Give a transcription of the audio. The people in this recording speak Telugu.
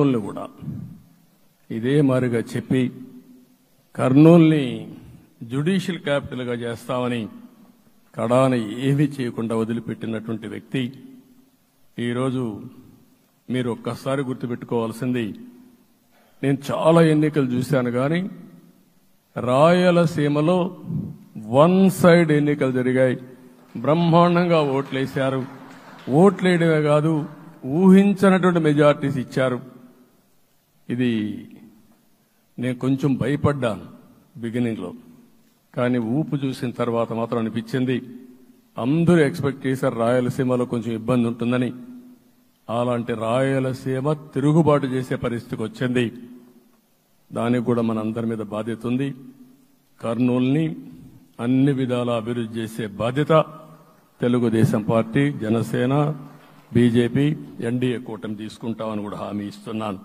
నాయకుల్ని కూడా ఇదే మారిగా చెప్పి కర్నూల్ని జ్యుడిషియల్ క్యాపిటల్గా చేస్తామని కడాన ఏమీ చేయకుండా వదిలిపెట్టినటువంటి వ్యక్తి. ఈరోజు మీరు ఒక్కసారి గుర్తుపెట్టుకోవాల్సింది, నేను చాలా ఎన్నికలు చూశాను కానీ రాయలసీమలో వన్ సైడ్ ఎన్నికలు జరిగాయి. బ్రహ్మాండంగా ఓట్లేశారు. ఓట్లేయడమే కాదు, ఊహించనటువంటి మెజార్టీస్ ఇచ్చారు. ఇది నేను కొంచెం భయపడ్డాను బిగినింగ్లో, కానీ ఊపు చూసిన తర్వాత మాత్రం అనిపించింది అందరూ ఎక్స్పెక్ట్ చేశారు రాయలసీమలో కొంచెం ఇబ్బంది ఉంటుందని. అలాంటి రాయలసీమ తిరుగుబాటు చేసే పరిస్థితికి వచ్చింది. దానికి కూడా మన అందరి మీద బాధ్యత ఉంది. కర్నూల్ని అన్ని విధాలా అభివృద్ధి చేసే బాధ్యత Telugu Desam party, Janasena, BJP, NDA కూటమి తీసుకుంటామని కూడా హామీ ఇస్తున్నాను.